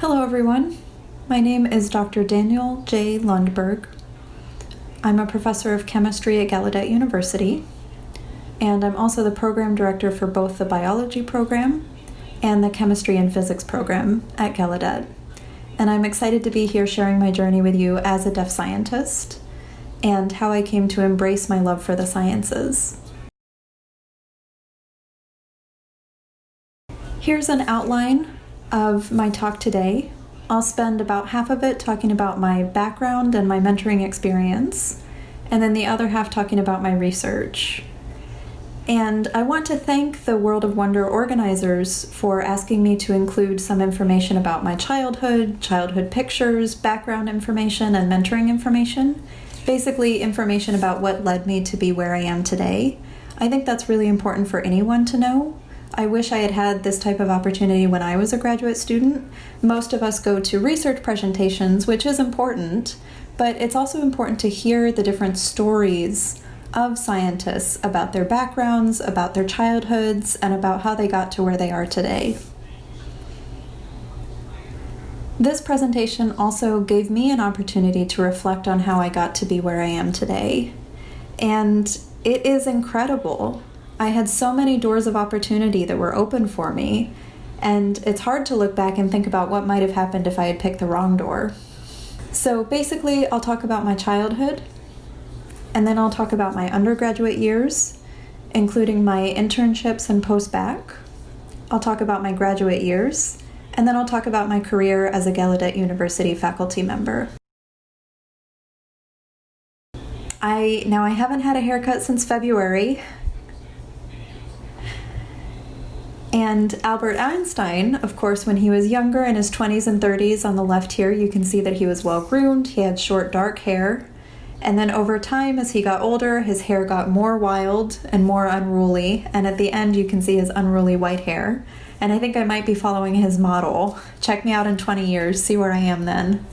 Hello everyone, my name is Dr. Daniel J. Lundberg. I'm a professor of chemistry at Gallaudet University, and I'm also the program director for both the biology program and the chemistry and physics program at Gallaudet. And I'm excited to be here sharing my journey with you as a deaf scientist and how I came to embrace my love for the sciences. Here's an outline of my talk today. I'll spend about half of it talking about my background and my mentoring experience, and then the other half talking about my research. And I want to thank the World of Wonder organizers for asking me to include some information about my childhood pictures, background information, and mentoring information. Basically, information about what led me to be where I am today. I think that's really important for anyone to know. I wish I had had this type of opportunity when I was a graduate student. Most of us go to research presentations, which is important, but it's also important to hear the different stories of scientists about their backgrounds, about their childhoods, and about how they got to where they are today. This presentation also gave me an opportunity to reflect on how I got to be where I am today. And it is incredible. I had so many doors of opportunity that were open for me, and it's hard to look back and think about what might have happened if I had picked the wrong door. So basically, I'll talk about my childhood, and then I'll talk about my undergraduate years, including my internships and post-bac. I'll talk about my graduate years, and then I'll talk about my career as a Gallaudet University faculty member. I haven't had a haircut since February. And Albert Einstein, of course, when he was younger in his 20s and 30s, on the left here, you can see that he was well-groomed. He had short, dark hair. And then over time, as he got older, his hair got more wild and more unruly. And at the end, you can see his unruly white hair. And I think I might be following his model. Check me out in 20 years, see where I am then.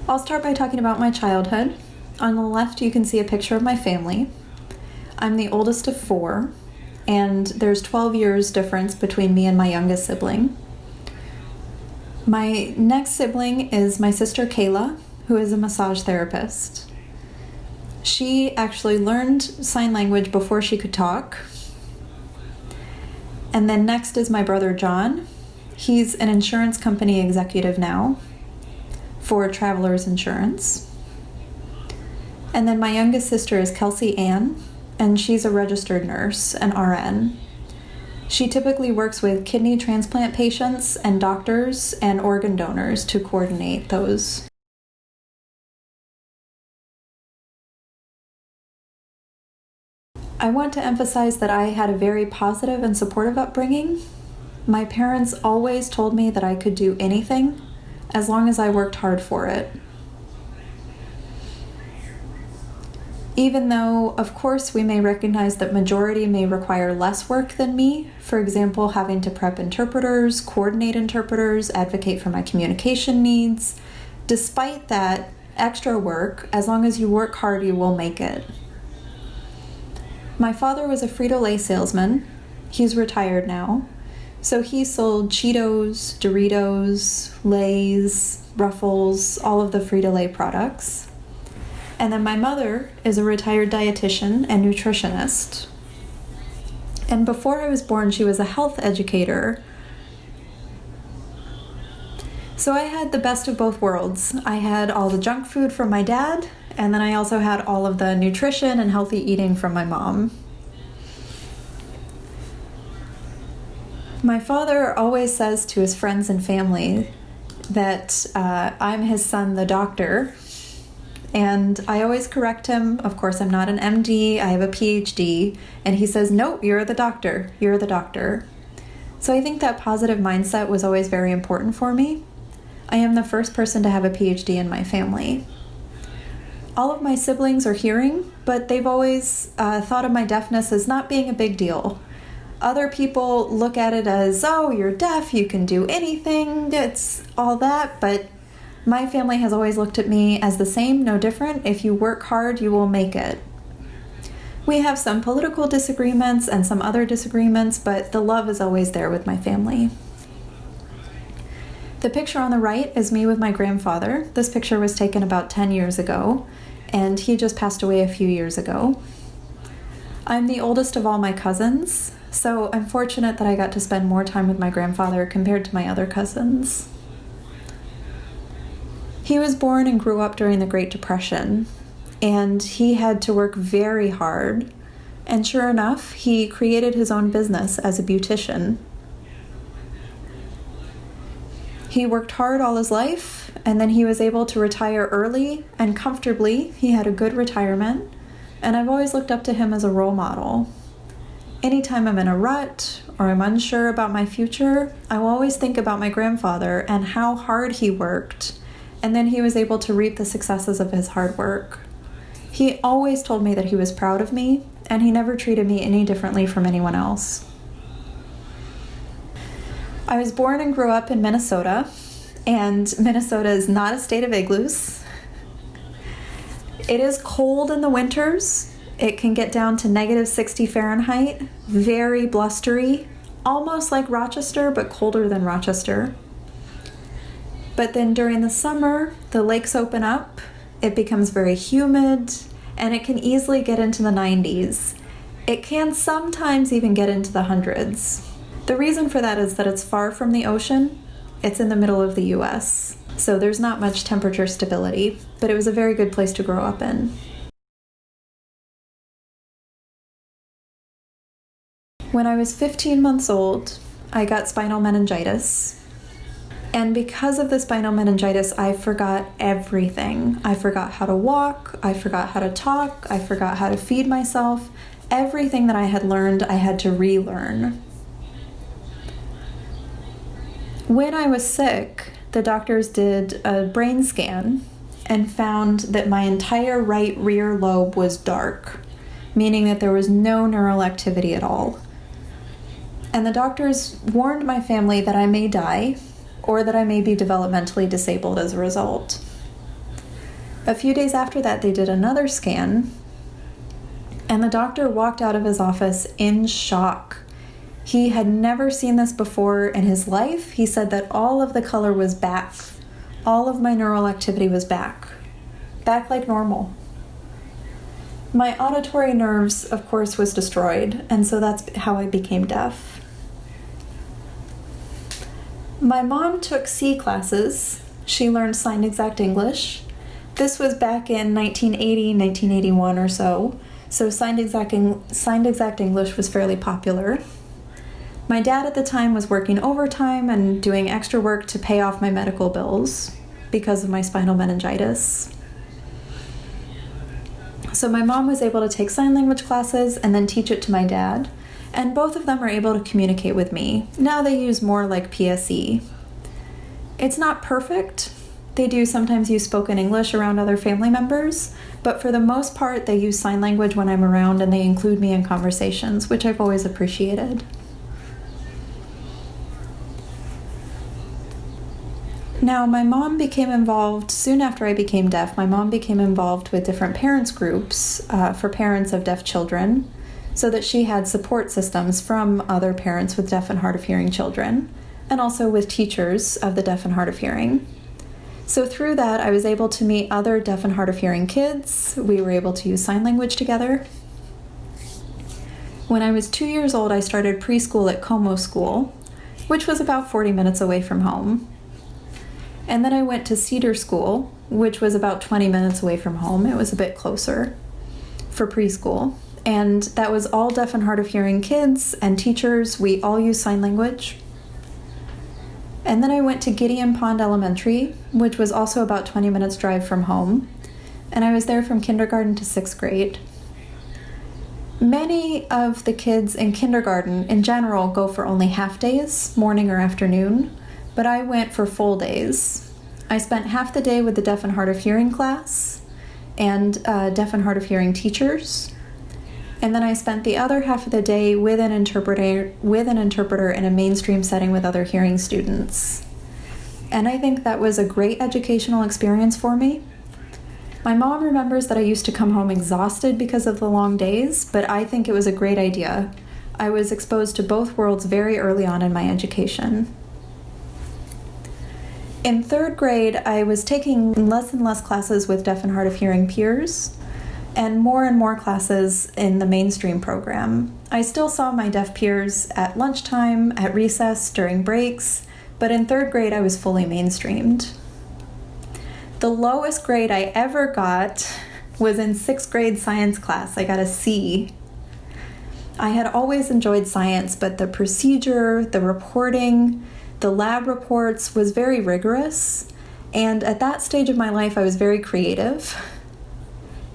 I'll start by talking about my childhood. On the left, you can see a picture of my family. I'm the oldest of 4. And there's 12 years difference between me and my youngest sibling. My next sibling is my sister Kayla, who is a massage therapist. She actually learned sign language before she could talk. And then next is my brother John. He's an insurance company executive now for Travelers Insurance. And then my youngest sister is Kelsey Ann, and she's a registered nurse, an RN. She typically works with kidney transplant patients and doctors and organ donors to coordinate those. I want to emphasize that I had a very positive and supportive upbringing. My parents always told me that I could do anything as long as I worked hard for it. Even though, of course, we may recognize that majority may require less work than me, for example, having to prep interpreters, coordinate interpreters, advocate for my communication needs. Despite that extra work, as long as you work hard, you will make it. My father was a Frito-Lay salesman. He's retired now. So he sold Cheetos, Doritos, Lay's, Ruffles, all of the Frito-Lay products. And then my mother is a retired dietitian and nutritionist. And before I was born, she was a health educator. So I had the best of both worlds. I had all the junk food from my dad, and then I also had all of the nutrition and healthy eating from my mom. My father always says to his friends and family that I'm his son, the doctor. And I always correct him. Of course, I'm not an MD, I have a Ph.D. And he says, no, you're the doctor, you're the doctor. So I think that positive mindset was always very important for me. I am the first person to have a Ph.D. in my family. All of my siblings are hearing, but they've always thought of my deafness as not being a big deal. Other people look at it as, oh, you're deaf, you can do anything, it's all that, but my family has always looked at me as the same, no different. If you work hard, you will make it. We have some political disagreements and some other disagreements, but the love is always there with my family. The picture on the right is me with my grandfather. This picture was taken about 10 years ago, and he just passed away a few years ago. I'm the oldest of all my cousins, so I'm fortunate that I got to spend more time with my grandfather compared to my other cousins. He was born and grew up during the Great Depression, and he had to work very hard. And sure enough, he created his own business as a beautician. He worked hard all his life, and then he was able to retire early and comfortably. He had a good retirement, and I've always looked up to him as a role model. Anytime I'm in a rut or I'm unsure about my future, I will always think about my grandfather and how hard he worked, and then he was able to reap the successes of his hard work. He always told me that he was proud of me, and he never treated me any differently from anyone else. I was born and grew up in Minnesota, and Minnesota is not a state of igloos. It is cold in the winters. It can get down to -60 Fahrenheit, very blustery, almost like Rochester, but colder than Rochester. But then during the summer, the lakes open up, it becomes very humid, and it can easily get into the 90s. It can sometimes even get into the hundreds. The reason for that is that it's far from the ocean. It's in the middle of the US, so there's not much temperature stability, but it was a very good place to grow up in. When I was 15 months old, I got spinal meningitis. And because of the spinal meningitis, I forgot everything. I forgot how to walk, I forgot how to talk, I forgot how to feed myself. Everything that I had learned, I had to relearn. When I was sick, the doctors did a brain scan and found that my entire right rear lobe was dark, meaning that there was no neural activity at all. And the doctors warned my family that I may die or that I may be developmentally disabled as a result. A few days after that, they did another scan, and the doctor walked out of his office in shock. He had never seen this before in his life. He said that all of the color was back. All of my neural activity was back like normal. My auditory nerves, of course, was destroyed, and so that's how I became deaf. My mom took C classes. She learned signed exact English. This was back in 1980, 1981 or so, so signed exact English was fairly popular. My dad at the time was working overtime and doing extra work to pay off my medical bills because of my spinal meningitis. So my mom was able to take sign language classes and then teach it to my dad, and both of them are able to communicate with me. Now they use more like PSE. It's not perfect. They do sometimes use spoken English around other family members, but for the most part they use sign language when I'm around, and they include me in conversations, which I've always appreciated. Now, my mom became involved, soon after I became deaf, my mom became involved with different parents groups for parents of deaf children, so that she had support systems from other parents with deaf and hard of hearing children, and also with teachers of the deaf and hard of hearing. So through that, I was able to meet other deaf and hard of hearing kids. We were able to use sign language together. When I was 2 years old, I started preschool at Como School, which was about 40 minutes away from home. And then I went to Cedar School, which was about 20 minutes away from home. It was a bit closer for preschool. And that was all deaf and hard of hearing kids and teachers. We all use sign language. And then I went to Gideon Pond Elementary, which was also about 20 minutes drive from home. And I was there from kindergarten to 6th grade. Many of the kids in kindergarten in general go for only half days, morning or afternoon, but I went for full days. I spent half the day with the deaf and hard of hearing class and deaf and hard of hearing teachers. And then I spent the other half of the day with an interpreter in a mainstream setting with other hearing students. And I think that was a great educational experience for me. My mom remembers that I used to come home exhausted because of the long days, but I think it was a great idea. I was exposed to both worlds very early on in my education. In third grade, I was taking less and less classes with deaf and hard of hearing peers, and more classes in the mainstream program. I still saw my deaf peers at lunchtime, at recess, during breaks, but in third grade I was fully mainstreamed. The lowest grade I ever got was in sixth grade science class. I got a C. I had always enjoyed science, but the procedure, the reporting, the lab reports was very rigorous, and at that stage of my life I was very creative.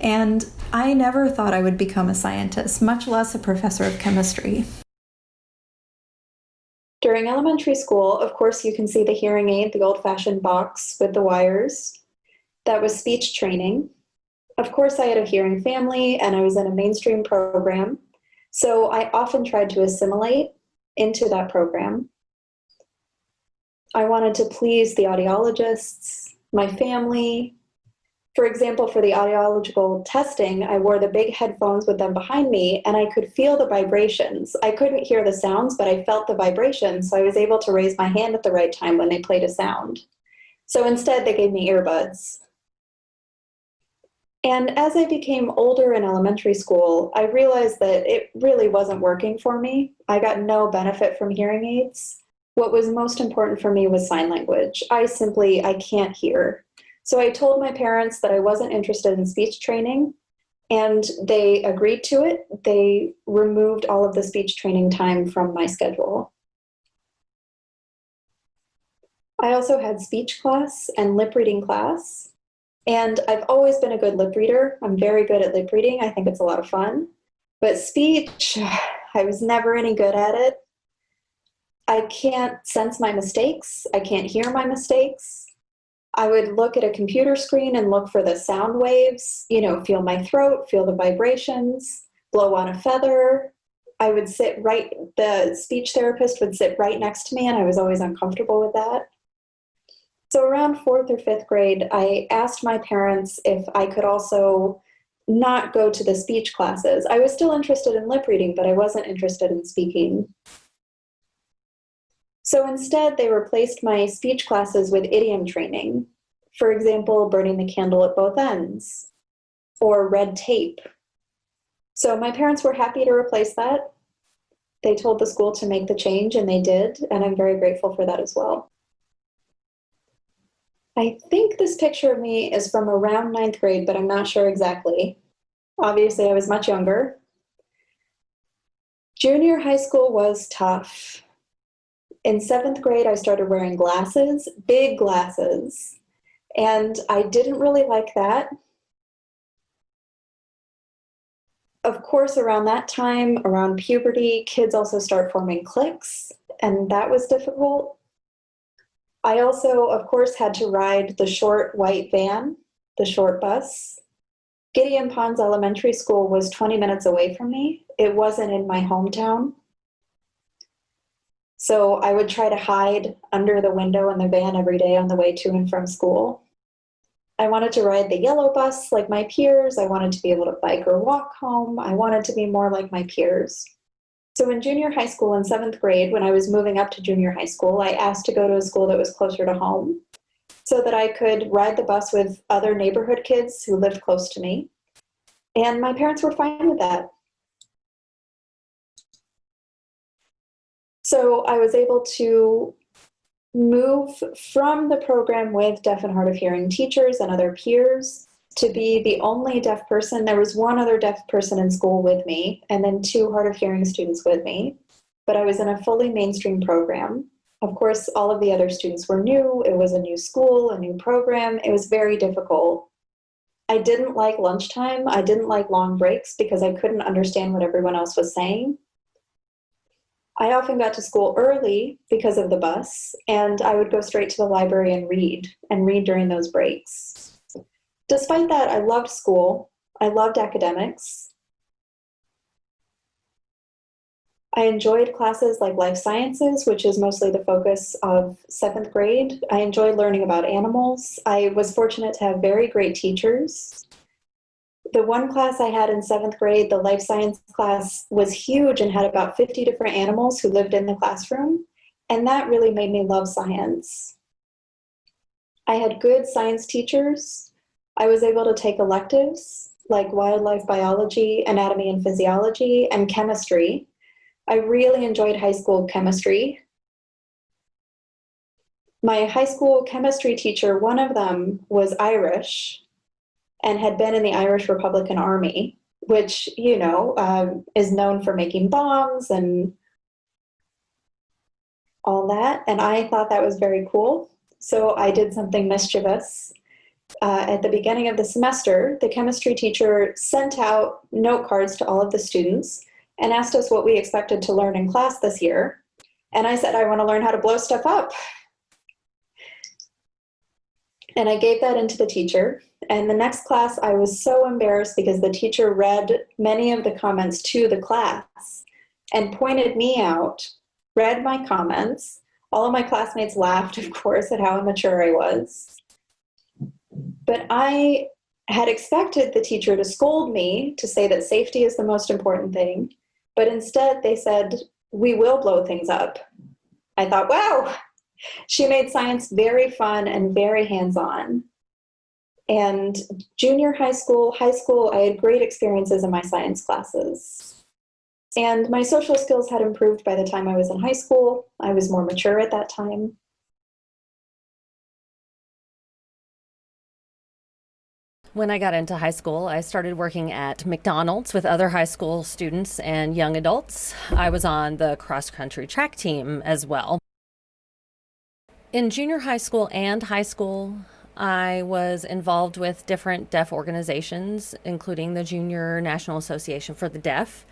And I never thought I would become a scientist, much less a professor of chemistry. During elementary school, of course, you can see the hearing aid, the old-fashioned box with the wires. That was speech training. Of course, I had a hearing family and I was in a mainstream program, so I often tried to assimilate into that program. I wanted to please the audiologists, my family. For example, for the audiological testing, I wore the big headphones with them behind me, and I could feel the vibrations. I couldn't hear the sounds, but I felt the vibrations, so I was able to raise my hand at the right time when they played a sound. So instead, they gave me earbuds. And as I became older in elementary school, I realized that it really wasn't working for me. I got no benefit from hearing aids. What was most important for me was sign language. I can't hear. So I told my parents that I wasn't interested in speech training, and they agreed to it. They removed all of the speech training time from my schedule. I also had speech class and lip reading class, and I've always been a good lip reader. I'm very good at lip reading. I think it's a lot of fun. But speech, I was never any good at it. I can't sense my mistakes. I can't hear my mistakes. I would look at a computer screen and look for the sound waves, feel my throat, feel the vibrations, blow on a feather. The speech therapist would sit right next to me, and I was always uncomfortable with that. So around fourth or fifth grade, I asked my parents if I could also not go to the speech classes. I was still interested in lip reading, but I wasn't interested in speaking. So instead, they replaced my speech classes with idiom training. For example, burning the candle at both ends, or red tape. So my parents were happy to replace that. They told the school to make the change, and they did, and I'm very grateful for that as well. I think this picture of me is from around ninth grade, but I'm not sure exactly. Obviously, I was much younger. Junior high school was tough. In seventh grade, I started wearing glasses, big glasses, and I didn't really like that. Of course, around that time, around puberty, kids also start forming cliques, and that was difficult. I also, of course, had to ride the short white van, the short bus. Gideon Pons Elementary School was 20 minutes away from me. It wasn't in my hometown. So I would try to hide under the window in the van every day on the way to and from school. I wanted to ride the yellow bus like my peers. I wanted to be able to bike or walk home. I wanted to be more like my peers. So in junior high school in seventh grade, when I was moving up to junior high school, I asked to go to a school that was closer to home so that I could ride the bus with other neighborhood kids who lived close to me. And my parents were fine with that. So I was able to move from the program with deaf and hard of hearing teachers and other peers to be the only deaf person. There was one other deaf person in school with me, and then 2 hard of hearing students with me. But I was in a fully mainstream program. Of course, all of the other students were new. It was a new school, a new program. It was very difficult. I didn't like lunchtime. I didn't like long breaks because I couldn't understand what everyone else was saying. I often got to school early because of the bus, and I would go straight to the library and read during those breaks. Despite that, I loved school. I loved academics. I enjoyed classes like life sciences, which is mostly the focus of 7th grade. I enjoyed learning about animals. I was fortunate to have very great teachers. The one class I had in 7th grade, the life science class, was huge and had about 50 different animals who lived in the classroom. And that really made me love science. I had good science teachers. I was able to take electives like wildlife biology, anatomy and physiology, and chemistry. I really enjoyed high school chemistry. My high school chemistry teacher, one of them was Irish and had been in the Irish Republican Army, which, is known for making bombs and all that. And I thought that was very cool. So I did something mischievous. At the beginning of the semester, the chemistry teacher sent out note cards to all of the students and asked us what we expected to learn in class this year. And I said, I want to learn how to blow stuff up. And I gave that into the teacher. And the next class, I was so embarrassed because the teacher read many of the comments to the class and pointed me out, read my comments. All of my classmates laughed, of course, at how immature I was. But I had expected the teacher to scold me, to say that safety is the most important thing. But instead, they said, we will blow things up. I thought, wow, she made science very fun and very hands-on. And junior high school, I had great experiences in my science classes. And my social skills had improved by the time I was in high school. I was more mature at that time. When I got into high school, I started working at McDonald's with other high school students and young adults. I was on the cross-country track team as well. In junior high school and high school, I was involved with different deaf organizations, including the Junior National Association for the Deaf.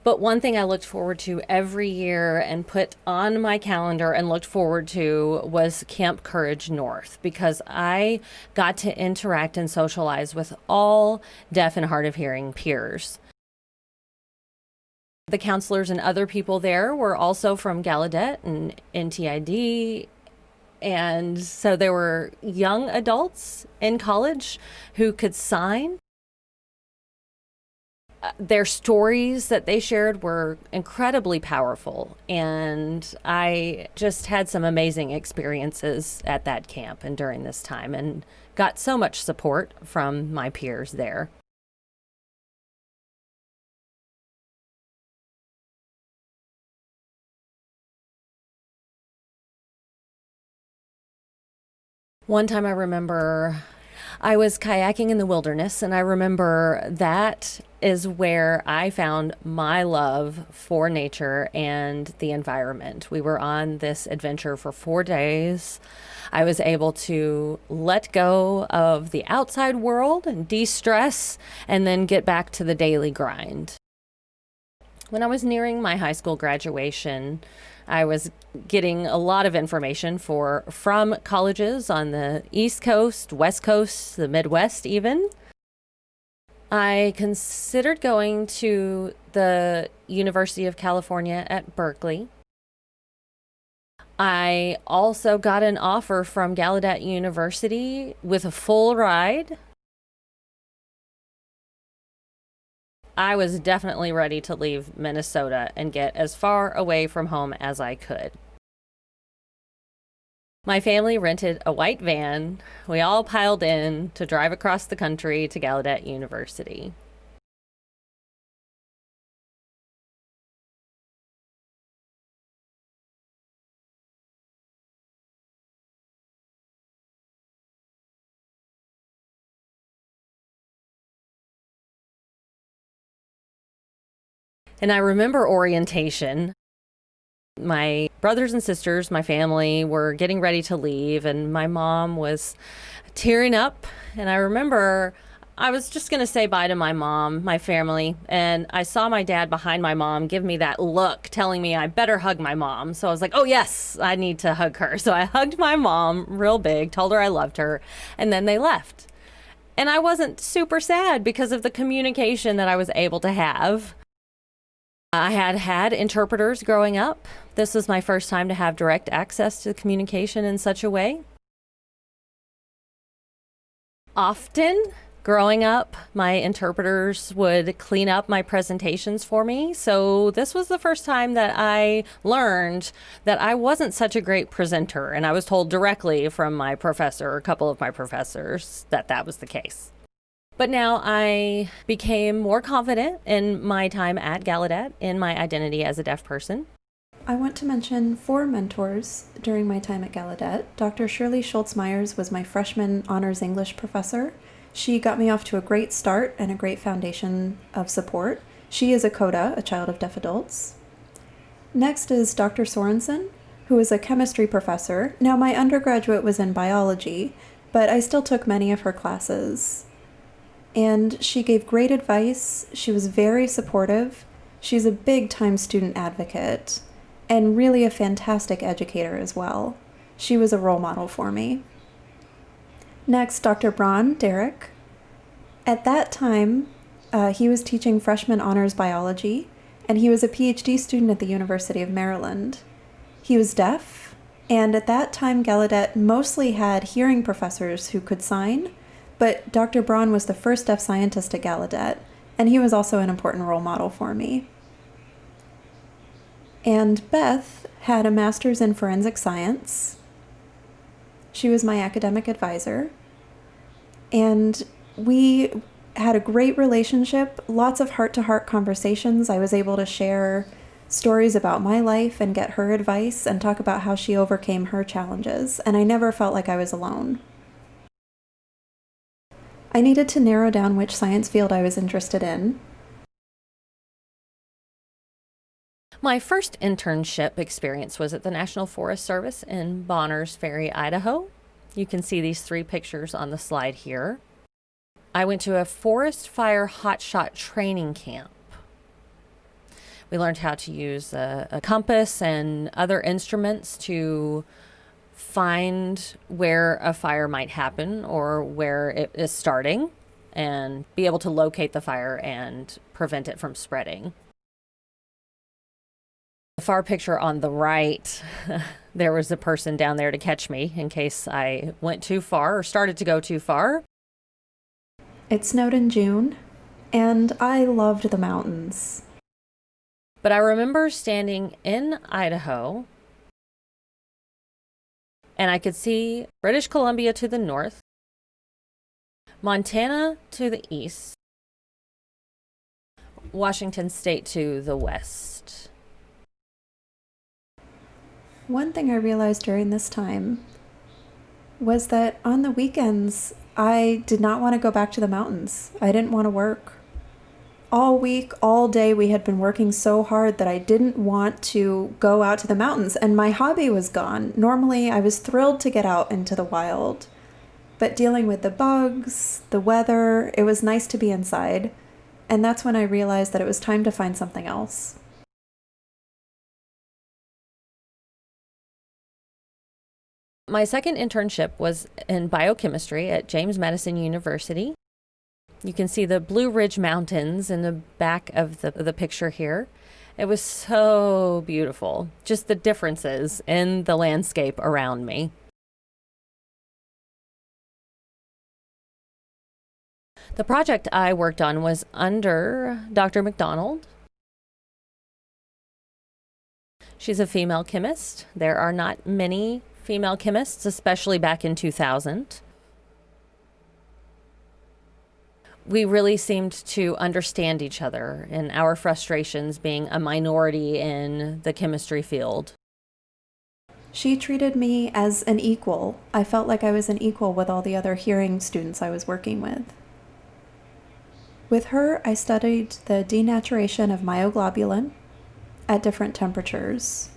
But one thing I looked forward to every year and put on my calendar and looked forward to was Camp Courage North, because I got to interact and socialize with all deaf and hard of hearing peers. The counselors and other people there were also from Gallaudet and NTID. And so there were young adults in college who could sign. Their stories that they shared were incredibly powerful, and I just had some amazing experiences at that camp and during this time, and got so much support from my peers there. One time I remember I was kayaking in the wilderness, and I remember that is where I found my love for nature and the environment. We were on this adventure for 4 days. I was able to let go of the outside world and de-stress and then get back to the daily grind. When I was nearing my high school graduation, I was getting a lot of information from colleges on the East Coast, West Coast, the Midwest even. I considered going to the University of California at Berkeley. I also got an offer from Gallaudet University with a full ride. I was definitely ready to leave Minnesota and get as far away from home as I could. My family rented a white van. We all piled in to drive across the country to Gallaudet University. And I remember orientation. My brothers and sisters, my family, were getting ready to leave, and my mom was tearing up. And I remember I was just going to say bye to my mom, my family, and I saw my dad behind my mom give me that look telling me I better hug my mom. So I was like, oh yes, I need to hug her. So I hugged my mom real big, told her I loved her, and then they left. And I wasn't super sad because of the communication that I was able to have. I had interpreters growing up. This was my first time to have direct access to communication in such a way. Often, Growing up, my interpreters would clean up my presentations for me. So this was the first time that I learned that I wasn't such a great presenter. And I was told directly from my professor, a couple of my professors, that that was the case. But now I became more confident in my time at Gallaudet in my identity as a deaf person. I want to mention 4 mentors during my time at Gallaudet. Dr. Shirley Schultz-Myers was my freshman honors English professor. She got me off to a great start and a great foundation of support. She is a CODA, a child of deaf adults. Next is Dr. Sorensen, who is a chemistry professor. Now, my undergraduate was in biology, but I still took many of her classes. And she gave great advice. She was very supportive. She's a big-time student advocate and really a fantastic educator as well. She was a role model for me. Next, Dr. Braun, Derek. At that time, he was teaching freshman honors biology, and he was a Ph.D. student at the University of Maryland. He was deaf, and at that time, Gallaudet mostly had hearing professors who could sign, but Dr. Braun was the first deaf scientist at Gallaudet, and he was also an important role model for me. And Beth had a master's in forensic science. She was my academic advisor, and we had a great relationship, lots of heart-to-heart conversations. I was able to share stories about my life and get her advice and talk about how she overcame her challenges, and I never felt like I was alone. I needed to narrow down which science field I was interested in. My first internship experience was at the National Forest Service in Bonners Ferry, Idaho. You can see these 3 pictures on the slide here. I went to a forest fire hotshot training camp. We learned how to use a compass and other instruments to find where a fire might happen or where it is starting and be able to locate the fire and prevent it from spreading. The far picture on the right, there was a person down there to catch me in case I went too far or started to go too far. It snowed in June, and I loved the mountains. But I remember standing in Idaho, and I could see British Columbia to the north, Montana to the east, Washington State to the west. One thing I realized during this time was that on the weekends, I did not want to go back to the mountains. I didn't want to work. All week, all day, we had been working so hard that I didn't want to go out to the mountains, and my hobby was gone. Normally, I was thrilled to get out into the wild, but dealing with the bugs, the weather, it was nice to be inside, and that's when I realized that it was time to find something else. My second internship was in biochemistry at James Madison University. You can see the Blue Ridge Mountains in the back of the picture here. It was so beautiful, just the differences in the landscape around me. The project I worked on was under Dr. McDonald. She's a female chemist. There are not many female chemists, especially back in 2000. We really seemed to understand each other and our frustrations being a minority in the chemistry field. She treated me as an equal. I felt like I was an equal with all the other hearing students I was working with. With her, I studied the denaturation of myoglobulin at different temperatures.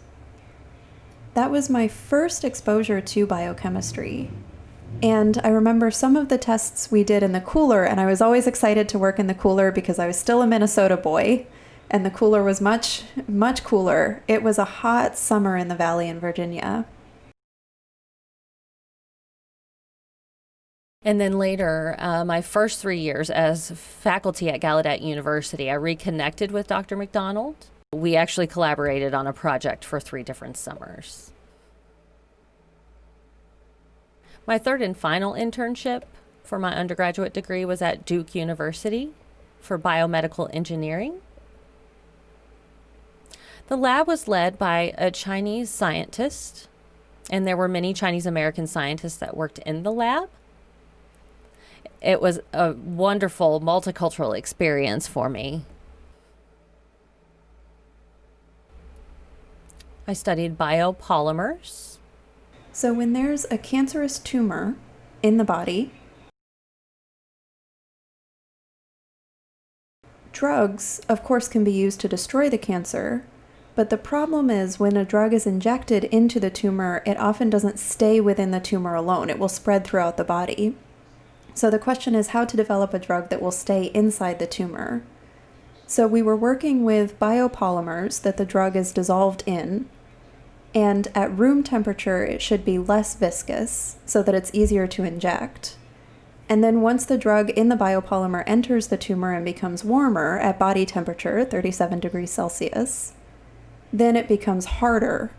That was my first exposure to biochemistry. And I remember some of the tests we did in the cooler, and I was always excited to work in the cooler because I was still a Minnesota boy, and the cooler was much, much cooler. It was a hot summer in the valley in Virginia. And then later, my first 3 years as faculty at Gallaudet University, I reconnected with Dr. McDonald. We actually collaborated on a project for 3 different summers. My third and final internship for my undergraduate degree was at Duke University for Biomedical Engineering. The lab was led by a Chinese scientist, and there were many Chinese American scientists that worked in the lab. It was a wonderful multicultural experience for me. I studied biopolymers. So when there's a cancerous tumor in the body, drugs, of course, can be used to destroy the cancer, but the problem is when a drug is injected into the tumor, it often doesn't stay within the tumor alone. It will spread throughout the body. So the question is how to develop a drug that will stay inside the tumor. So we were working with biopolymers that the drug is dissolved in, and at room temperature it should be less viscous so that it's easier to inject. And then once the drug in the biopolymer enters the tumor and becomes warmer at body temperature, 37 degrees Celsius, then it becomes harder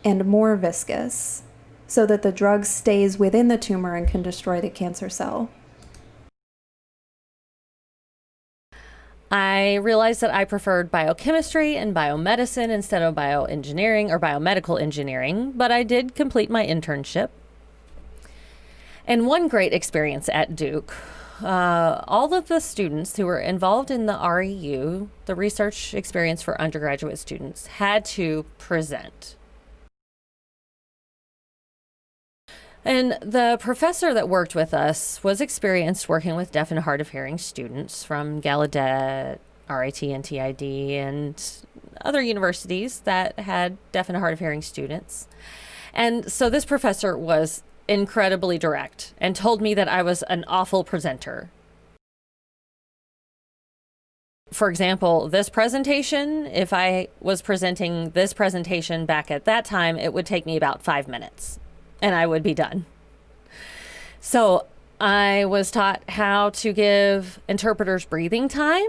and more viscous so that the drug stays within the tumor and can destroy the cancer cell. I realized that I preferred biochemistry and biomedicine instead of bioengineering or biomedical engineering, but I did complete my internship. And one great experience at Duke, all of the students who were involved in the REU, the research experience for undergraduate students, had to present. And the professor that worked with us was experienced working with deaf and hard of hearing students from Gallaudet, RIT, and TID, and other universities that had deaf and hard of hearing students. And so this professor was incredibly direct and told me that I was an awful presenter. For example, this presentation, if I was presenting this presentation back at that time, it would take me about 5 minutes and I would be done. So I was taught how to give interpreters breathing time,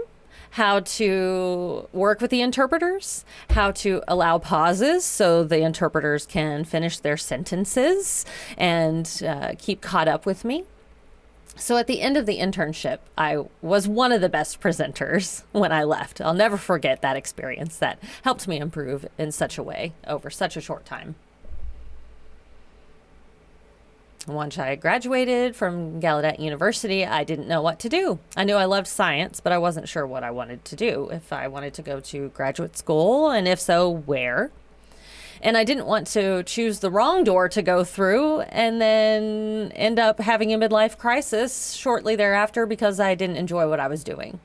how to work with the interpreters, how to allow pauses so the interpreters can finish their sentences and keep caught up with me. So at the end of the internship, I was one of the best presenters when I left. I'll never forget that experience. That helped me improve in such a way over such a short time. Once I graduated from Gallaudet University, I didn't know what to do. I knew I loved science, but I wasn't sure what I wanted to do, if I wanted to go to graduate school, and if so, where. And I didn't want to choose the wrong door to go through and then end up having a midlife crisis shortly thereafter because I didn't enjoy what I was doing.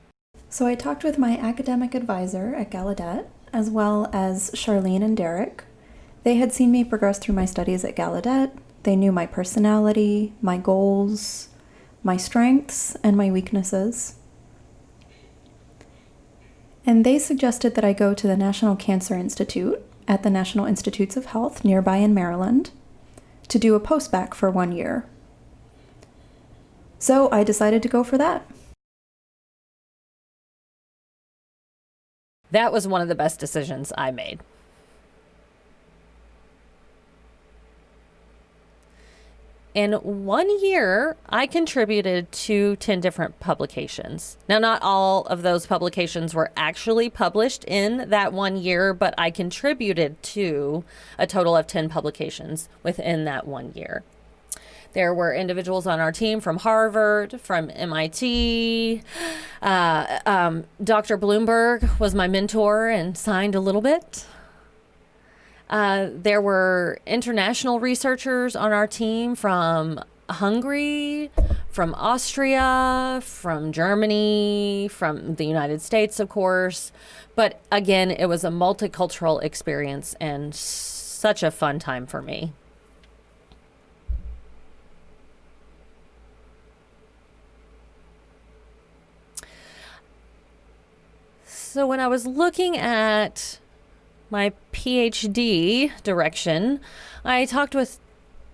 So I talked with my academic advisor at Gallaudet, as well as Charlene and Derek. They had seen me progress through my studies at Gallaudet. They knew my personality, my goals, my strengths, and my weaknesses. And they suggested that I go to the National Cancer Institute at the National Institutes of Health nearby in Maryland to do a postbac for 1 year. So I decided to go for that. That was one of the best decisions I made. In 1 year, I contributed to 10 different publications. Now, not all of those publications were actually published in that 1 year, but I contributed to a total of 10 publications within that 1 year. There were individuals on our team from Harvard, from MIT. Dr. Lundberg was my mentor and signed a little bit. There were international researchers on our team from Hungary, from Austria, from Germany, from the United States, of course. But again, it was a multicultural experience and such a fun time for me. So when I was looking at my Ph.D. direction, I talked with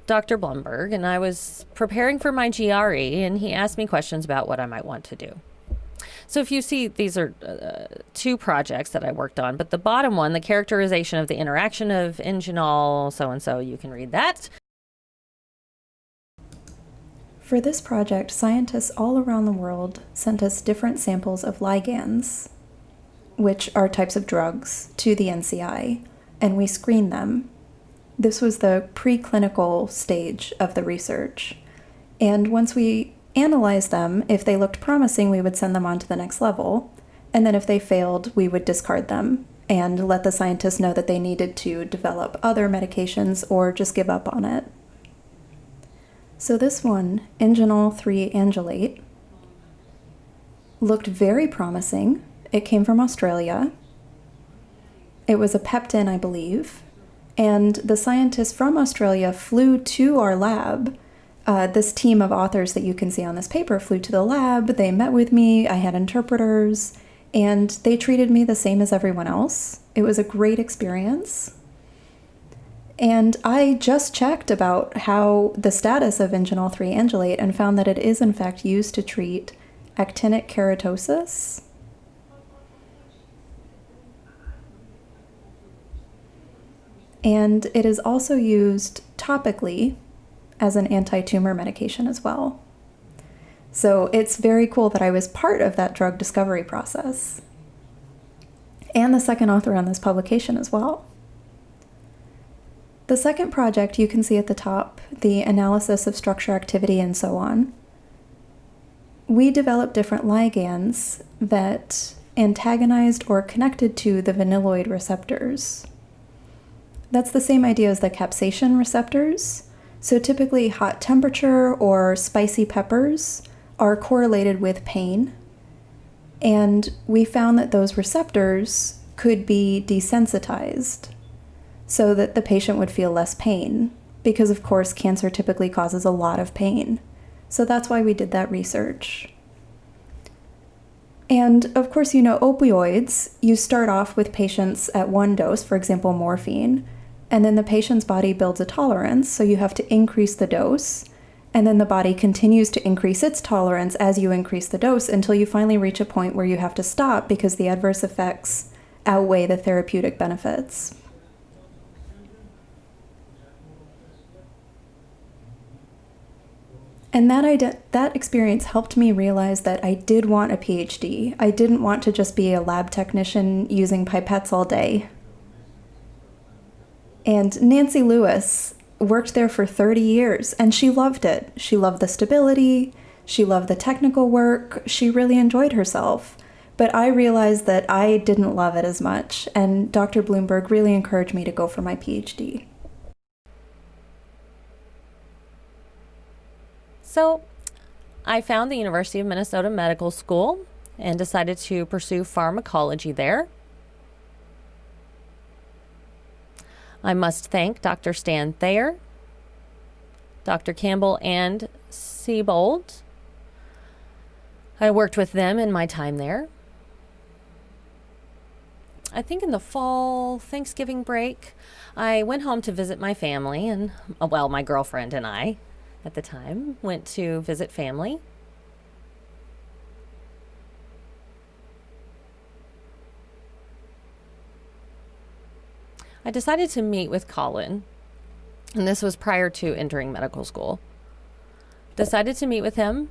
Dr. Lundberg, and I was preparing for my GRE, and he asked me questions about what I might want to do. So if you see, these are 2 projects that I worked on, but the bottom one, the characterization of the interaction of enginol, so-and-so, you can read that. For this project, scientists all around the world sent us different samples of ligands, which are types of drugs, to the NCI, and we screened them. This was the preclinical stage of the research. And once we analyzed them, if they looked promising, we would send them on to the next level. And then if they failed, we would discard them and let the scientists know that they needed to develop other medications or just give up on it. So this one, ingenol 3-angulate, looked very promising. It came from Australia. It was a peptin, I believe. And the scientists from Australia flew to our lab. This team of authors that you can see on this paper flew to the lab. They met with me. I had interpreters. And they treated me the same as everyone else. It was a great experience. And I just checked about how the status of ingenol 3-angulate and found that it is in fact used to treat actinic keratosis. And it is also used topically as an anti-tumor medication as well. So it's very cool that I was part of that drug discovery process. And the second author on this publication as well. The second project you can see at the top, the analysis of structure, activity, and so on. We developed different ligands that antagonized or connected to the vanilloid receptors. That's the same idea as the capsaicin receptors. So typically hot temperature or spicy peppers are correlated with pain. And we found that those receptors could be desensitized so that the patient would feel less pain, because of course cancer typically causes a lot of pain. So that's why we did that research. And of course, you know, opioids, you start off with patients at one dose, for example, morphine, and then the patient's body builds a tolerance, so you have to increase the dose, and then the body continues to increase its tolerance as you increase the dose until you finally reach a point where you have to stop because the adverse effects outweigh the therapeutic benefits. And that experience helped me realize that I did want a Ph.D. I didn't want to just be a lab technician using pipettes all day. And Nancy Lewis worked there for 30 years, and she loved it. She loved the stability, she loved the technical work, she really enjoyed herself. But I realized that I didn't love it as much, and Dr. Bloomberg really encouraged me to go for my Ph.D. So I found the University of Minnesota Medical School and decided to pursue pharmacology there. I must thank Dr. Stan Thayer, Dr. Campbell, and Siebold. I worked with them in my time there. I think in the fall Thanksgiving break, I went home to visit my family, and, well, my girlfriend and I at the time went to visit family. I decided to meet with Colin, and this was prior to entering medical school. Decided to meet with him.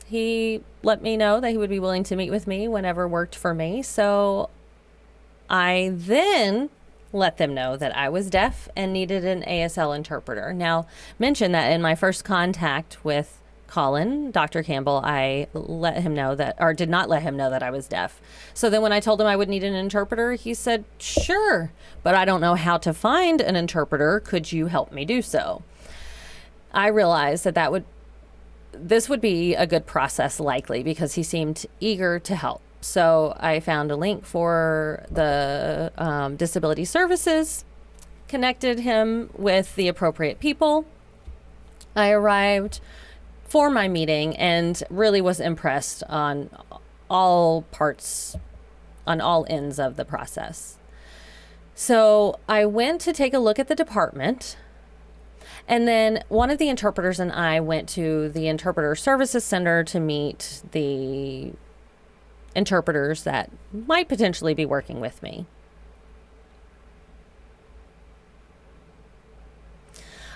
He let me know that he would be willing to meet with me whenever worked for me. So I then let them know that I was deaf and needed an ASL interpreter. Now, mention that in my first contact with Colin, Dr. Campbell, I let him know that, or did not let him know that I was deaf. So then when I told him I would need an interpreter, he said, sure, but I don't know how to find an interpreter. Could you help me do so? I realized that this would be a good process likely because he seemed eager to help. So I found a link for the disability services, connected him with the appropriate people. I arrived for my meeting and really was impressed on all parts, on all ends of the process. So I went to take a look at the department, and then one of the interpreters and I went to the Interpreter Services Center to meet the interpreters that might potentially be working with me.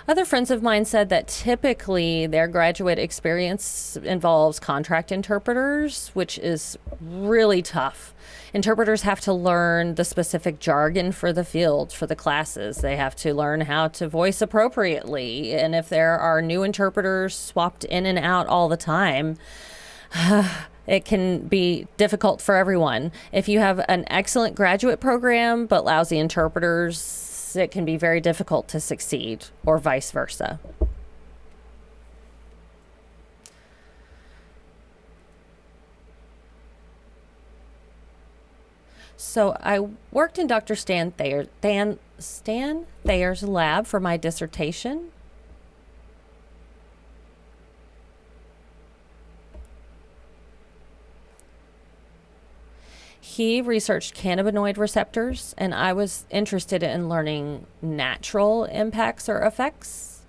Other friends of mine said that typically their graduate experience involves contract interpreters, which is really tough. Interpreters have to learn the specific jargon for the field, for the classes. They have to learn how to voice appropriately. And if there are new interpreters swapped in and out all the time, it can be difficult for everyone. If you have an excellent graduate program but lousy interpreters, it can be very difficult to succeed, or vice versa. So I worked in Dr. Stan Thayer's lab for my dissertation. He researched cannabinoid receptors, and I was interested in learning natural impacts or effects.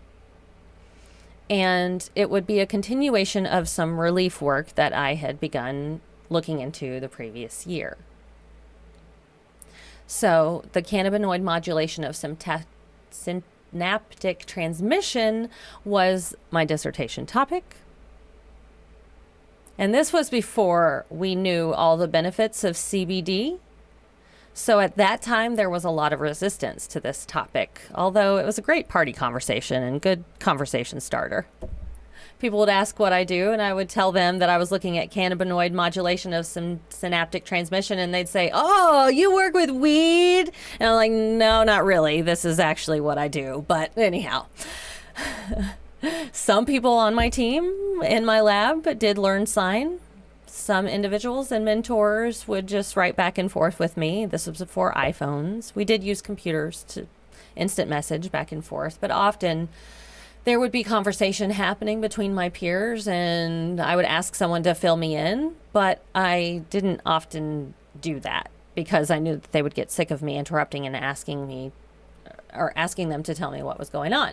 And it would be a continuation of some relief work that I had begun looking into the previous year. So the cannabinoid modulation of synaptic transmission was my dissertation topic. And this was before we knew all the benefits of CBD. So at that time, there was a lot of resistance to this topic, although it was a great party conversation and good conversation starter. People would ask what I do, and I would tell them that I was looking at cannabinoid modulation of some synaptic transmission, and they'd say, "Oh, you work with weed?" And I'm like, "No, not really. This is actually what I do." But anyhow. Some people on my team in my lab did learn sign. Some individuals and mentors would just write back and forth with me. This was before iPhones. We did use computers to instant message back and forth, but often there would be conversation happening between my peers, and I would ask someone to fill me in, but I didn't often do that because I knew that they would get sick of me interrupting and asking them to tell me what was going on.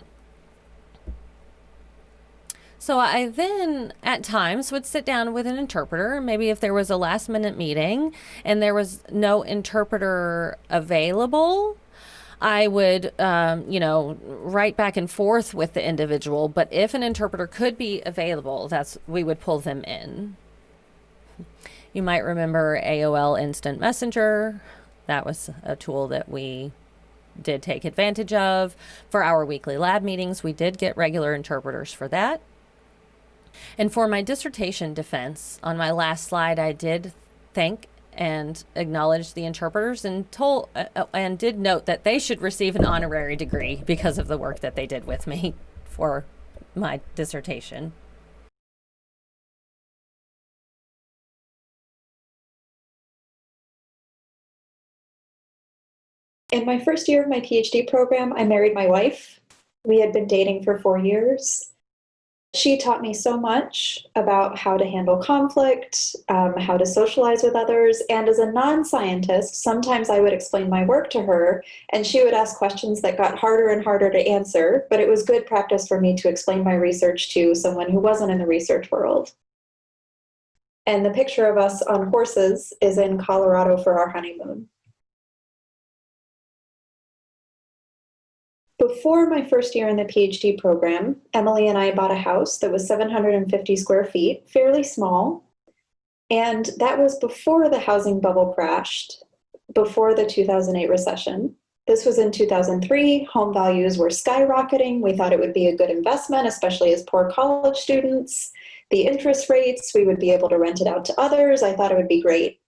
So I then, at times, would sit down with an interpreter. Maybe if there was a last-minute meeting and there was no interpreter available, I would, write back and forth with the individual. But if an interpreter could be available, we would pull them in. You might remember AOL Instant Messenger. That was a tool that we did take advantage of. For our weekly lab meetings, we did get regular interpreters for that. And for my dissertation defense, on my last slide, I did thank and acknowledge the interpreters and did note that they should receive an honorary degree because of the work that they did with me for my dissertation. In my first year of my PhD program, I married my wife. We had been dating for 4 years. She taught me so much about how to handle conflict, how to socialize with others. And as a non-scientist, sometimes I would explain my work to her, and she would ask questions that got harder and harder to answer. But it was good practice for me to explain my research to someone who wasn't in the research world. And the picture of us on horses is in Colorado for our honeymoon. Before my first year in the PhD program, Emily and I bought a house that was 750 square feet, fairly small. And that was before the housing bubble crashed, before the 2008 recession. This was in 2003. Home values were skyrocketing. We thought it would be a good investment, especially as poor college students. The interest rates, we would be able to rent it out to others. I thought it would be great.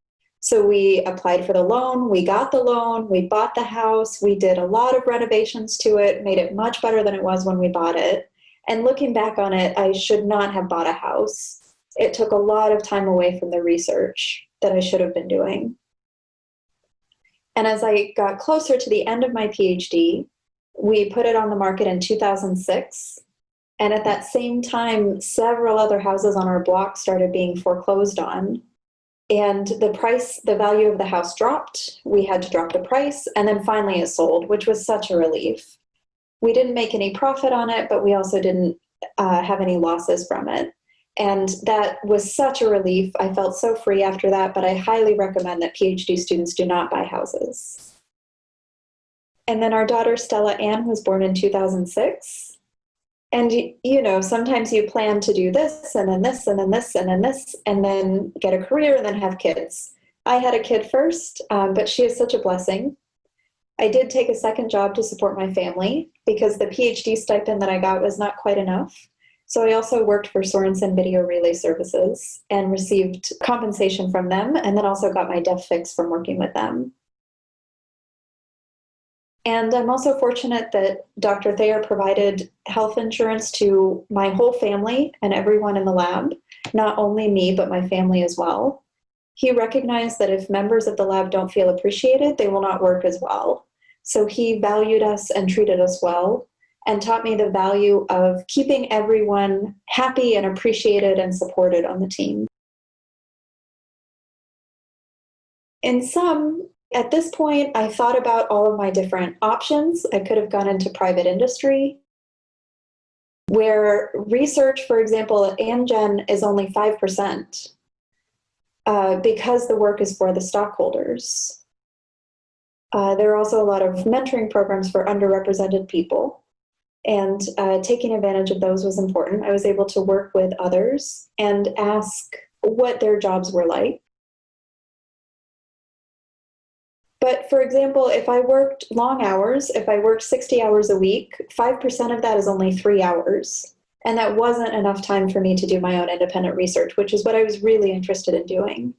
So we applied for the loan, we got the loan, we bought the house, we did a lot of renovations to it, made it much better than it was when we bought it. And looking back on it, I should not have bought a house. It took a lot of time away from the research that I should have been doing. And as I got closer to the end of my PhD, we put it on the market in 2006. And at that same time, several other houses on our block started being foreclosed on. And the value of the house dropped. We had to drop the price. And then finally it sold, which was such a relief. We didn't make any profit on it, but we also didn't have any losses from it. And that was such a relief. I felt so free after that, but I highly recommend that PhD students do not buy houses. And then our daughter, Stella Ann, was born in 2006. And sometimes you plan to do this and then this and then this and then this and then get a career and then have kids. I had a kid first, but she is such a blessing. I did take a second job to support my family because the PhD stipend that I got was not quite enough. So I also worked for Sorensen Video Relay Services and received compensation from them, and then also got my deaf fix from working with them. And I'm also fortunate that Dr. Thayer provided health insurance to my whole family and everyone in the lab, not only me, but my family as well. He recognized that if members of the lab don't feel appreciated, they will not work as well. So he valued us and treated us well, and taught me the value of keeping everyone happy and appreciated and supported on the team. In sum, at this point, I thought about all of my different options. I could have gone into private industry, where research, for example, at Amgen is only 5%, because the work is for the stockholders. There are also a lot of mentoring programs for underrepresented people, and taking advantage of those was important. I was able to work with others and ask what their jobs were like. But for example, if I worked long hours, if I worked 60 hours a week, 5% of that is only 3 hours. And that wasn't enough time for me to do my own independent research, which is what I was really interested in doing.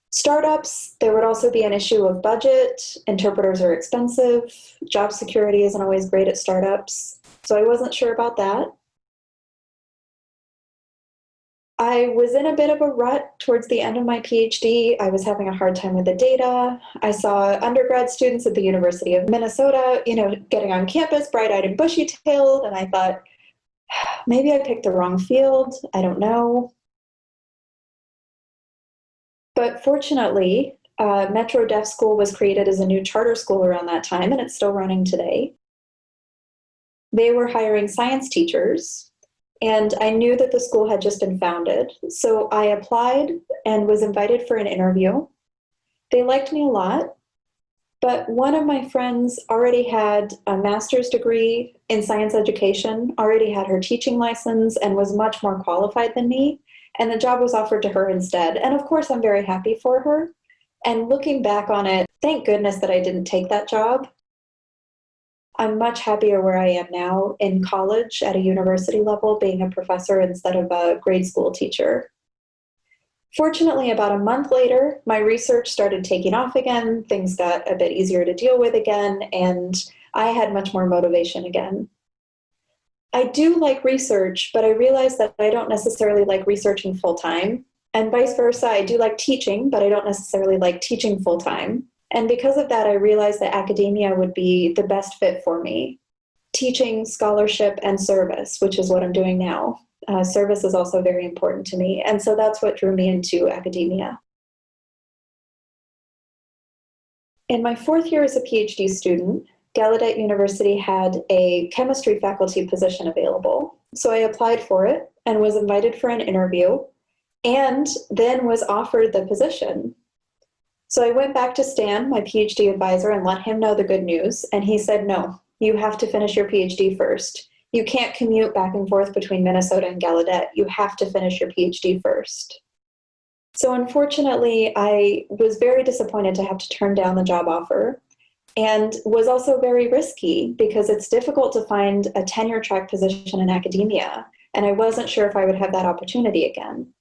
Startups, there would also be an issue of budget. Interpreters are expensive. Job security isn't always great at startups. So I wasn't sure about that. I was in a bit of a rut towards the end of my PhD. I was having a hard time with the data. I saw undergrad students at the University of Minnesota, getting on campus, bright-eyed and bushy-tailed, and I thought, maybe I picked the wrong field. I don't know. But fortunately, Metro Deaf School was created as a new charter school around that time, and it's still running today. They were hiring science teachers, and I knew that the school had just been founded. So I applied and was invited for an interview. They liked me a lot, but one of my friends already had a master's degree in science education, already had her teaching license, and was much more qualified than me. And the job was offered to her instead. And of course, I'm very happy for her. And looking back on it, thank goodness that I didn't take that job. I'm much happier where I am now in college at a university level, being a professor instead of a grade school teacher. Fortunately, about a month later, my research started taking off again. Things got a bit easier to deal with again, and I had much more motivation again. I do like research, but I realize that I don't necessarily like researching full-time, and vice versa. I do like teaching, but I don't necessarily like teaching full-time. And because of that, I realized that academia would be the best fit for me. Teaching, scholarship, and service, which is what I'm doing now. Service is also very important to me, and so that's what drew me into academia. In my fourth year as a PhD student, Gallaudet University had a chemistry faculty position available. So I applied for it and was invited for an interview, and then was offered the position. So I went back to Stan, my PhD advisor, and let him know the good news, and he said, no, you have to finish your PhD first. You can't commute back and forth between Minnesota and Gallaudet. You have to finish your PhD first. So unfortunately, I was very disappointed to have to turn down the job offer, and was also very risky because it's difficult to find a tenure track position in academia, and I wasn't sure if I would have that opportunity again.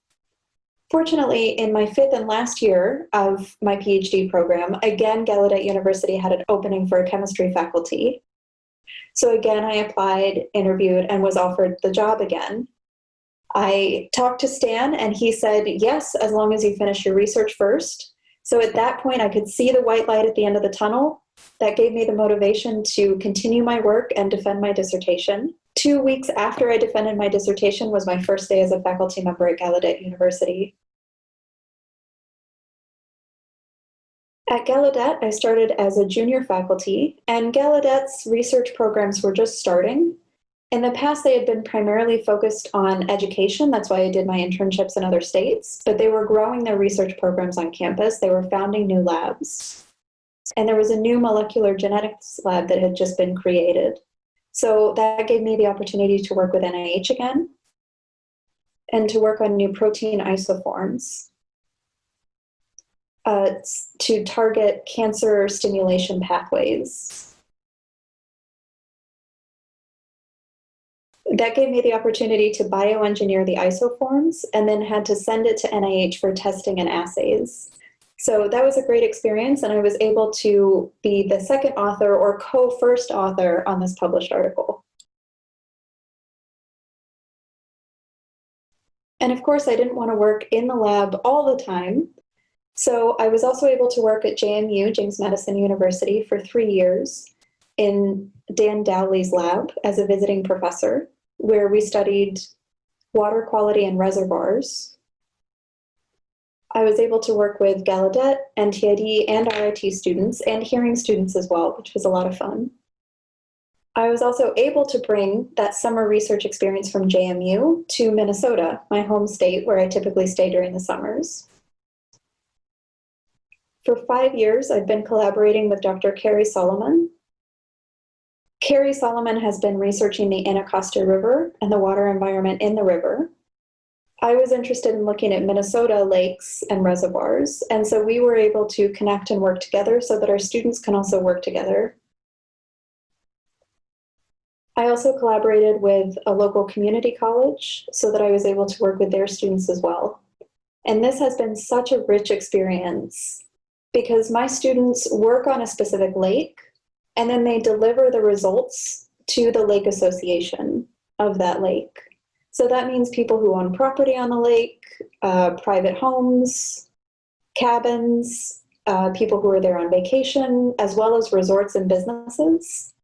Fortunately, in my fifth and last year of my PhD program, again, Gallaudet University had an opening for a chemistry faculty. So again, I applied, interviewed, and was offered the job again. I talked to Stan, and he said, yes, as long as you finish your research first. So at that point, I could see the white light at the end of the tunnel. That gave me the motivation to continue my work and defend my dissertation. 2 weeks after I defended my dissertation was my first day as a faculty member at Gallaudet University. At Gallaudet, I started as a junior faculty, and Gallaudet's research programs were just starting. In the past, they had been primarily focused on education. That's why I did my internships in other states, but they were growing their research programs on campus. They were founding new labs. And there was a new molecular genetics lab that had just been created. So that gave me the opportunity to work with NIH again and to work on new protein isoforms to target cancer stimulation pathways. That gave me the opportunity to bioengineer the isoforms and then had to send it to NIH for testing and assays. So that was a great experience, and I was able to be the second author or co-first author on this published article. And of course, I didn't want to work in the lab all the time. So I was also able to work at JMU, James Madison University, for 3 years in Dan Dowley's lab as a visiting professor, where we studied water quality in reservoirs. I was able to work with Gallaudet and TID and RIT students and hearing students as well, which was a lot of fun. I was also able to bring that summer research experience from JMU to Minnesota, my home state, where I typically stay during the summers. For 5 years, I've been collaborating with Dr. Carrie Solomon. Carrie Solomon has been researching the Anacostia River and the water environment in the river. I was interested in looking at Minnesota lakes and reservoirs, and so we were able to connect and work together so that our students can also work together. I also collaborated with a local community college so that I was able to work with their students as well. And this has been such a rich experience because my students work on a specific lake and then they deliver the results to the lake association of that lake. So that means people who own property on the lake, private homes, cabins, people who are there on vacation, as well as resorts and businesses.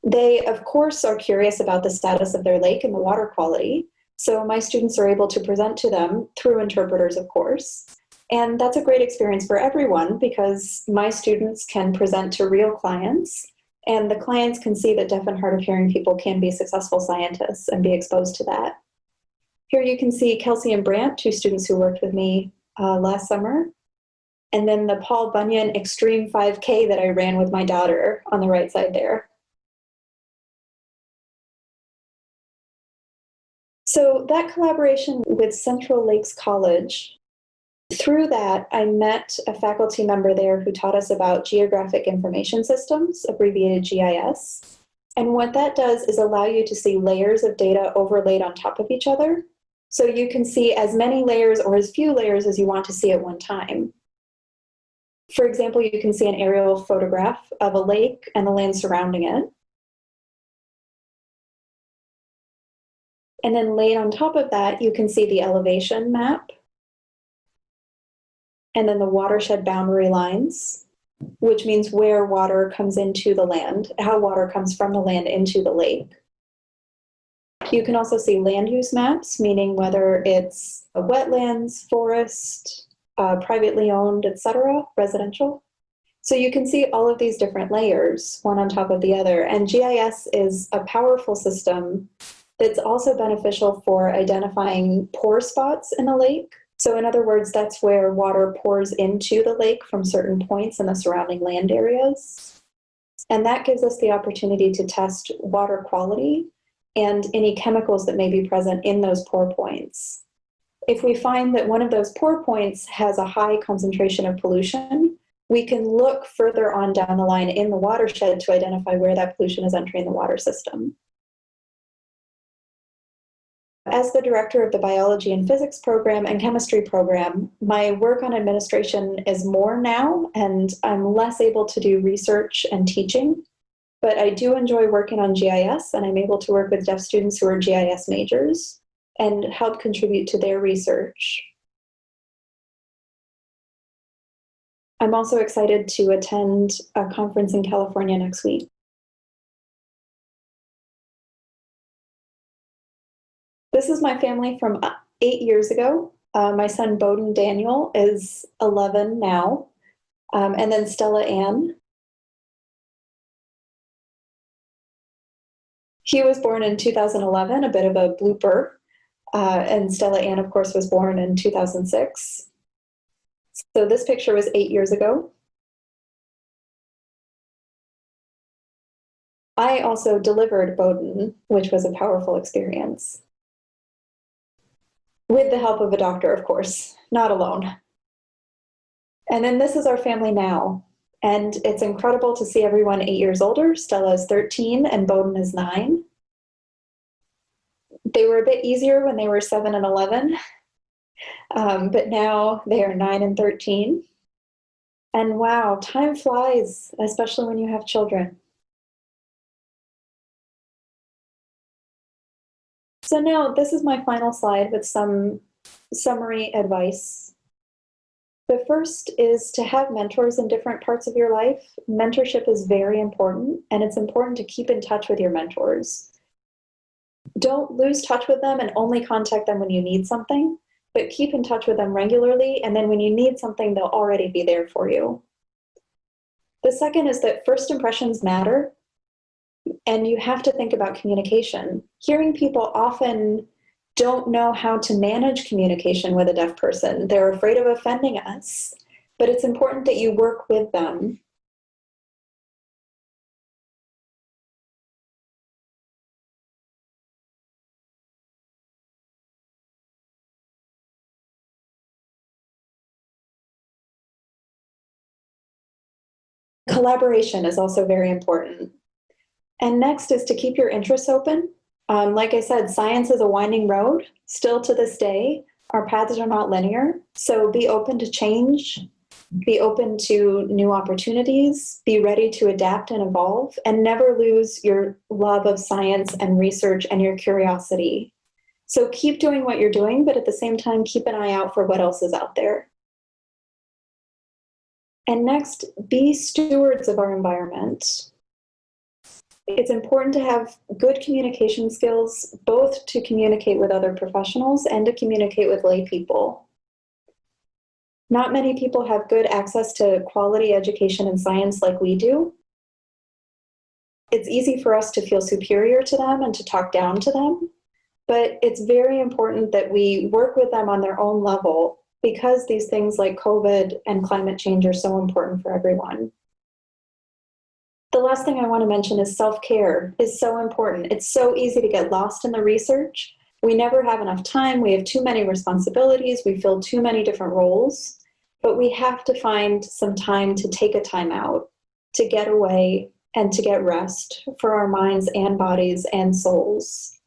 They, of course, are curious about the status of their lake and the water quality. So my students are able to present to them through interpreters, of course. And that's a great experience for everyone because my students can present to real clients, and the clients can see that deaf and hard of hearing people can be successful scientists and be exposed to that. Here you can see Kelsey and Brant, 2 students who worked with me last summer. And then the Paul Bunyan Extreme 5K that I ran with my daughter on the right side there. So that collaboration with Central Lakes College, through that, I met a faculty member there who taught us about geographic information systems, abbreviated GIS. And what that does is allow you to see layers of data overlaid on top of each other. So you can see as many layers or as few layers as you want to see at one time. For example, you can see an aerial photograph of a lake and the land surrounding it. And then laid on top of that, you can see the elevation map, and then the watershed boundary lines, which means where water comes into the land, how water comes from the land into the lake. You can also see land use maps, meaning whether it's wetlands, forest, privately owned, etc., residential. So you can see all of these different layers, one on top of the other. And GIS is a powerful system that's also beneficial for identifying pore spots in the lake. So in other words, that's where water pours into the lake from certain points in the surrounding land areas. And that gives us the opportunity to test water quality and any chemicals that may be present in those pore points. If we find that one of those pore points has a high concentration of pollution, we can look further on down the line in the watershed to identify where that pollution is entering the water system. As the director of the biology and physics program and chemistry program, my work on administration is more now, and I'm less able to do research and teaching. But I do enjoy working on GIS, and I'm able to work with deaf students who are GIS majors and help contribute to their research. I'm also excited to attend a conference in California next week. This is my family from 8 years ago. My son Bowden Daniel is 11 now, and then Stella Ann. He was born in 2011, a bit of a blooper, and Stella Ann, of course, was born in 2006. So this picture was 8 years ago. I also delivered Bowden, which was a powerful experience. With the help of a doctor, of course, not alone. And then this is our family now. And it's incredible to see everyone 8 years older. Stella is 13 and Bowden is 9. They were a bit easier when they were 7 and 11, but now they are 9 and 13. And wow, time flies, especially when you have children. So now this is my final slide with some summary advice. The first is to have mentors in different parts of your life. Mentorship is very important, and it's important to keep in touch with your mentors. Don't lose touch with them and only contact them when you need something, but keep in touch with them regularly, and then when you need something, they'll already be there for you. The second is that first impressions matter, and you have to think about communication. Hearing people often don't know how to manage communication with a deaf person. They're afraid of offending us, but it's important that you work with them. Collaboration is also very important. And next is to keep your interests open. Like I said, science is a winding road. Still to this day, our paths are not linear. So be open to change, be open to new opportunities, be ready to adapt and evolve, and never lose your love of science and research and your curiosity. So keep doing what you're doing, but at the same time, keep an eye out for what else is out there. And next, be stewards of our environment. It's important to have good communication skills, both to communicate with other professionals and to communicate with lay people. Not many people have good access to quality education in science like we do. It's easy for us to feel superior to them and to talk down to them, but it's very important that we work with them on their own level because these things like COVID and climate change are so important for everyone. The last thing I want to mention is self-care is so important. It's so easy to get lost in the research. We never have enough time. We have too many responsibilities. We fill too many different roles. But we have to find some time to take a time out, to get away and to get rest for our minds and bodies and souls.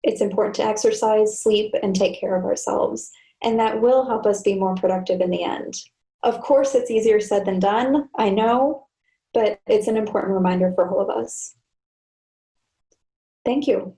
It's important to exercise, sleep, and take care of ourselves. And that will help us be more productive in the end. Of course, it's easier said than done, I know, but it's an important reminder for all of us. Thank you.